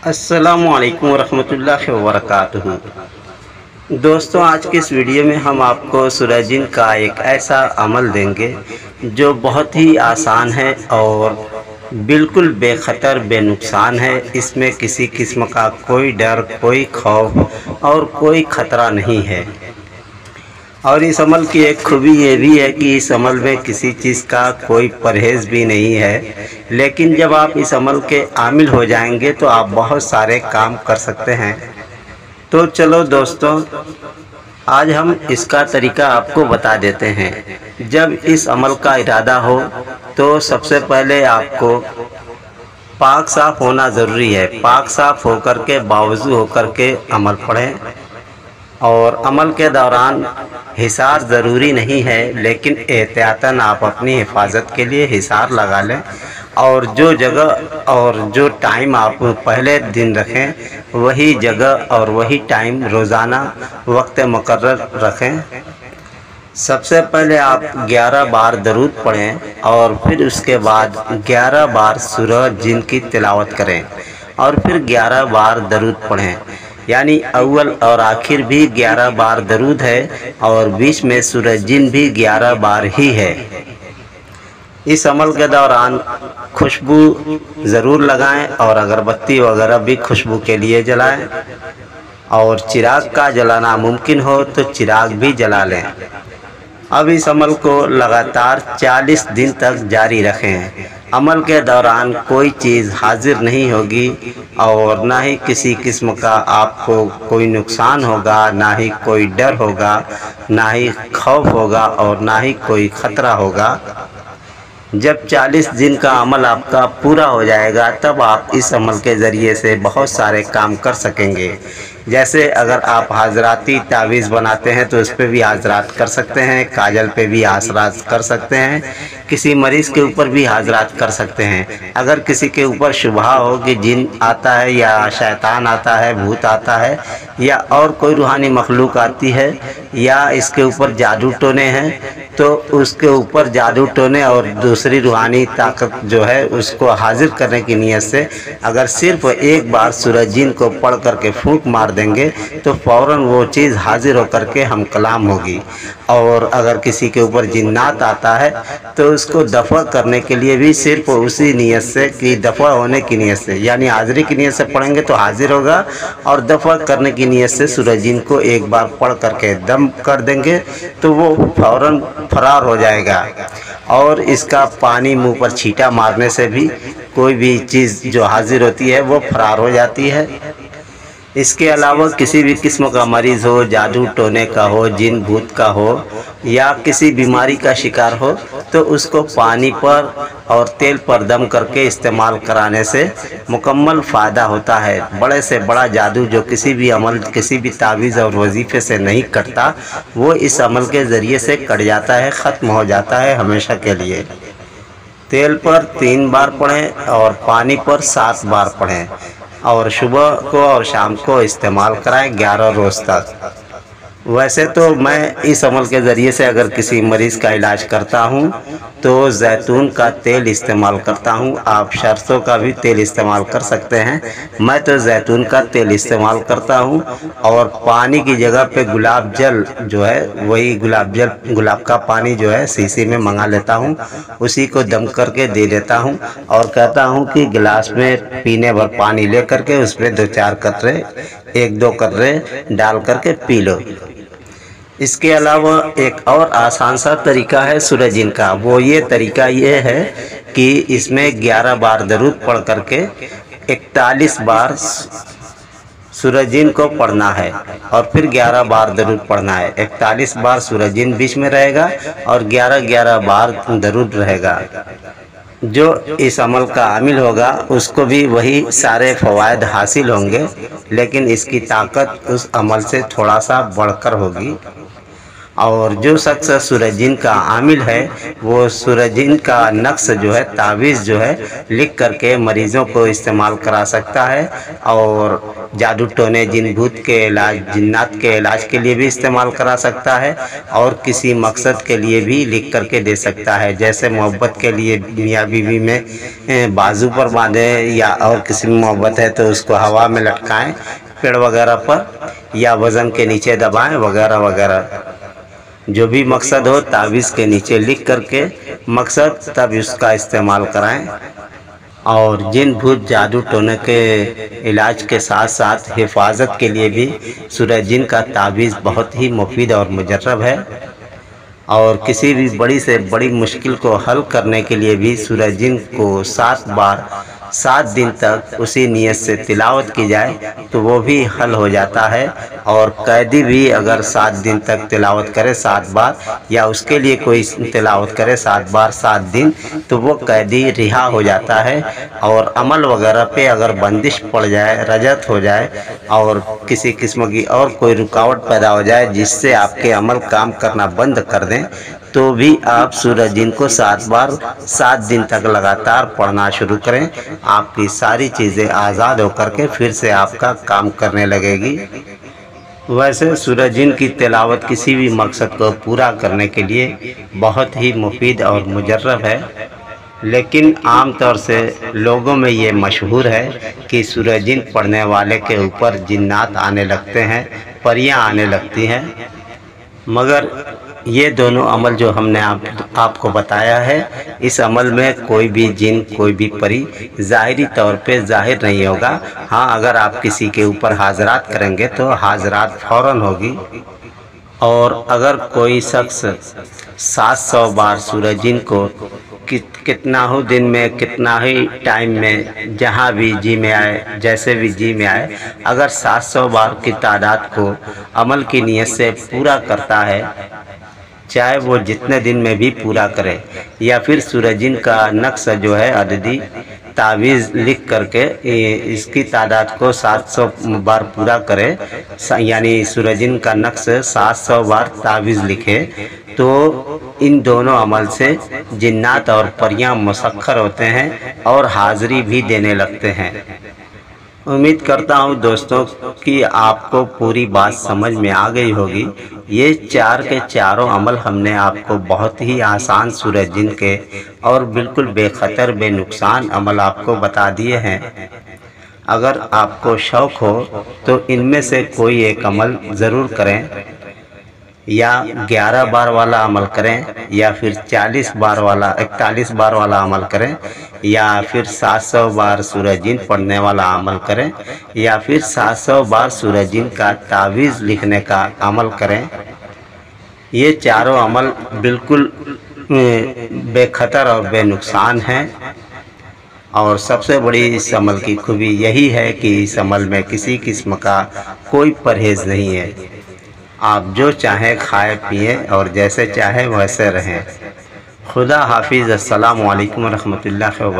السلام علیکم ورحمۃ اللہ وبرکاتہ۔ دوستوں، آج کے اس ویڈیو میں ہم آپ کو سورہ جن کا ایک ایسا عمل دیں گے جو بہت ہی آسان ہے اور بالکل بے خطر بے نقصان ہے۔ اس میں کسی قسم کا کوئی ڈر، کوئی خوف اور کوئی خطرہ نہیں ہے۔ اور اس عمل کی ایک خوبی یہ بھی ہے کہ اس عمل میں کسی چیز کا کوئی پرہیز بھی نہیں ہے، لیکن جب آپ اس عمل کے عامل ہو جائیں گے تو آپ بہت سارے کام کر سکتے ہیں۔ تو چلو دوستوں، آج ہم اس کا طریقہ آپ کو بتا دیتے ہیں۔ جب اس عمل کا ارادہ ہو تو سب سے پہلے آپ کو پاک صاف ہونا ضروری ہے۔ پاک صاف ہو کر کے، باوضو ہو کر کے عمل پڑھیں۔ اور عمل کے دوران حصار ضروری نہیں ہے، لیکن احتیاطاً آپ اپنی حفاظت کے لیے حصار لگا لیں، اور جو جگہ اور جو ٹائم آپ پہلے دن رکھیں وہی جگہ اور وہی ٹائم روزانہ وقت مقرر رکھیں۔ سب سے پہلے آپ 11 بار درود پڑھیں اور پھر اس کے بعد 11 بار سورہ جن کی تلاوت کریں، اور پھر 11 بار درود پڑھیں۔ یعنی اول اور آخر بھی 11 بار درود ہے، اور بیچ میں سورہ جن بھی 11 بار ہی ہے۔ اس عمل کے دوران خوشبو ضرور لگائیں، اور اگربتی وغیرہ بھی خوشبو کے لیے جلائیں، اور چراغ کا جلانا ممکن ہو تو چراغ بھی جلا لیں۔ اب اس عمل کو لگاتار 40 دن تک جاری رکھیں۔ عمل کے دوران کوئی چیز حاضر نہیں ہوگی، اور نہ ہی کسی قسم کا آپ کو کوئی نقصان ہوگا، نہ ہی کوئی ڈر ہوگا، نہ ہی خوف ہوگا، اور نہ ہی کوئی خطرہ ہوگا۔ جب 40 دن کا عمل آپ کا پورا ہو جائے گا تب آپ اس عمل کے ذریعے سے بہت سارے کام کر سکیں گے۔ جیسے اگر آپ حاضراتی تعویذ بناتے ہیں تو اس پہ بھی حاضرات کر سکتے ہیں، کاجل پہ بھی حاضرات کر سکتے ہیں، کسی مریض کے اوپر بھی حاضرات کر سکتے ہیں۔ اگر کسی کے اوپر شبہ ہو کہ جن آتا ہے یا شیطان آتا ہے، بھوت آتا ہے، یا اور کوئی روحانی مخلوق آتی ہے، یا اس کے اوپر جادو ٹونے ہیں، تو اس کے اوپر جادو ٹونے اور دوسری روحانی طاقت جو ہے اس کو حاضر کرنے کی نیت سے اگر صرف ایک بار سورہ جن کو پڑھ کر کے پھونک مار دیں گے تو فوراً وہ چیز حاضر ہو کر کے ہم کلام ہوگی۔ اور اگر کسی کے اوپر جنات آتا ہے تو اس کو دفع کرنے کے لیے بھی صرف اسی نیت سے کہ دفع ہونے کی نیت سے، یعنی حاضری کی نیت سے پڑھیں گے تو حاضر ہوگا، اور دفع کرنے کی نیت سے سورہ جن کو ایک بار پڑھ کر کے دم کر دیں گے تو وہ فوراً فرار ہو جائے گا۔ اور اس کا پانی منہ پر چھینٹا مارنے سے بھی کوئی بھی چیز جو حاضر ہوتی ہے وہ فرار ہو جاتی ہے۔ اس کے علاوہ کسی بھی قسم کا مریض ہو، جادو ٹونے کا ہو، جن بھوت کا ہو، یا کسی بیماری کا شکار ہو تو اس کو پانی پر اور تیل پر دم کر کے استعمال کرانے سے مکمل فائدہ ہوتا ہے۔ بڑے سے بڑا جادو جو کسی بھی عمل، کسی بھی تعویذ اور وظیفے سے نہیں کٹتا، وہ اس عمل کے ذریعے سے کٹ جاتا ہے، ختم ہو جاتا ہے ہمیشہ کے لیے۔ تیل پر 3 بار پڑھیں اور پانی پر 7 بار پڑھیں، اور صبح کو اور شام کو استعمال کرائیں 11 روز تک۔ ویسے تو میں اس عمل کے ذریعے سے اگر کسی مریض کا علاج کرتا ہوں تو زیتون کا تیل استعمال کرتا ہوں۔ آپ سرسوں کا بھی تیل استعمال کر سکتے ہیں، میں تو زیتون کا تیل استعمال کرتا ہوں، اور پانی کی جگہ پہ گلاب جل جو ہے وہی گلاب کا پانی جو ہے سیسی میں منگا لیتا ہوں، اسی کو دم کر کے دے دیتا ہوں، اور کہتا ہوں کہ گلاس میں پینے بھر پانی لے کر کے اس میں 2-4 قطرے، 1-2 قطرے ڈال کر کے پی لو۔ اس کے علاوہ ایک اور آسان سا طریقہ ہے سورہ جن کا، وہ یہ طریقہ یہ ہے کہ اس میں 11 بار درود پڑھ کر کے 41 بار سورہ جن کو پڑھنا ہے، اور پھر 11 بار درود پڑھنا ہے۔ 41 بار سورہ جن بیچ میں رہے گا اور 11 بار درود رہے گا۔ جو اس عمل کا عامل ہوگا اس کو بھی وہی سارے فوائد حاصل ہوں گے، لیکن اس کی طاقت اس عمل سے تھوڑا سا بڑھ کر ہوگی۔ اور جو شخص سورہ جن کا عامل ہے وہ سورہ جن کا نقش جو ہے تعویذ جو ہے لکھ کر کے مریضوں کو استعمال کرا سکتا ہے، اور جادو ٹونے جن بھوت کے علاج، جنات کے علاج کے لیے بھی استعمال کرا سکتا ہے، اور کسی مقصد کے لیے بھی لکھ کر کے دے سکتا ہے، جیسے محبت کے لیے میاں بیوی میں بازو پر باندھیں، یا اور کسی میں محبت ہے تو اس کو ہوا میں لٹکائیں پیڑ وغیرہ پر، یا وزن کے نیچے دبائیں وغیرہ وغیرہ۔ جو بھی مقصد ہو تعویذ کے نیچے لکھ کر کے مقصد تب اس کا استعمال کرائیں۔ اور جن بھوت جادو ٹونے کے علاج کے ساتھ ساتھ حفاظت کے لیے بھی سورہ جن کا تعویذ بہت ہی مفید اور مجرب ہے، اور کسی بھی بڑی سے بڑی مشکل کو حل کرنے کے لیے بھی سورہ جن کو 7 بار 7 دن تک اسی نیت سے تلاوت کی جائے تو وہ بھی حل ہو جاتا ہے، اور قیدی بھی اگر 7 دن تک تلاوت کرے 7 بار، یا اس کے لیے کوئی تلاوت کرے 7 بار 7 دن، تو وہ قیدی رہا ہو جاتا ہے۔ اور عمل وغیرہ پہ اگر بندش پڑ جائے، رجت ہو جائے، اور کسی قسم کی اور کوئی رکاوٹ پیدا ہو جائے جس سے آپ کے عمل کام کرنا بند کر دیں، تو بھی آپ سورہ جن کو 7 بار 7 دن تک لگاتار پڑھنا شروع کریں، آپ کی ساری چیزیں آزاد ہو کر کے پھر سے آپ کا کام کرنے لگے گی۔ ویسے سورہ جن کی تلاوت کسی بھی مقصد کو پورا کرنے کے لیے بہت ہی مفید اور مجرب ہے، لیکن عام طور سے لوگوں میں یہ مشہور ہے کہ سورہ جن پڑھنے والے کے اوپر جنات آنے لگتے ہیں، پریاں آنے لگتی ہیں، مگر یہ دونوں عمل جو ہم نے آپ کو بتایا ہے، اس عمل میں کوئی بھی جن، کوئی بھی پری ظاہری طور پہ ظاہر نہیں ہوگا۔ ہاں، اگر آپ کسی کے اوپر حاضرات کریں گے تو حاضرات فوراً ہوگی۔ اور اگر کوئی شخص 700 بار سورہ جن کو کتنا ہو دن میں، کتنا ہی ٹائم میں، جہاں بھی جی میں آئے، جیسے بھی جی میں آئے، اگر 700 بار کی تعداد کو عمل کی نیت سے پورا کرتا ہے، چاہے وہ جتنے دن میں بھی پورا کرے، یا پھر سورہ جن کا نقش جو ہے عددی تعویذ لکھ کر کے اس کی تعداد کو 700 بار پورا کرے، یعنی سورہ جن کا نقش 700 بار تعویذ لکھے، تو ان دونوں عمل سے جنات اور پریاں مسخر ہوتے ہیں اور حاضری بھی دینے لگتے ہیں۔ امید کرتا ہوں دوستوں کہ آپ کو پوری بات سمجھ میں آ گئی ہوگی۔ یہ 4 کے چاروں عمل ہم نے آپ کو بہت ہی آسان سورہ جن کے اور بالکل بے خطر بے نقصان عمل آپ کو بتا دیے ہیں۔ اگر آپ کو شوق ہو تو ان میں سے کوئی ایک عمل ضرور کریں، یا 11 بار والا عمل کریں، یا پھر 41 بار والا عمل کریں، یا پھر 700 بار سورہ جن پڑھنے والا عمل کریں، یا پھر 700 بار سورہ جن کا تعویذ لکھنے کا عمل کریں۔ یہ چاروں عمل بالکل بے خطر اور بے نقصان ہیں، اور سب سے بڑی اس عمل کی خوبی یہی ہے کہ اس عمل میں کسی قسم کا کوئی پرہیز نہیں ہے۔ آپ جو چاہیں کھائیں پئیں اور جیسے چاہیں ویسے رہیں۔ خدا حافظ۔ السلام علیکم ورحمۃ اللہ وبرکاتہ۔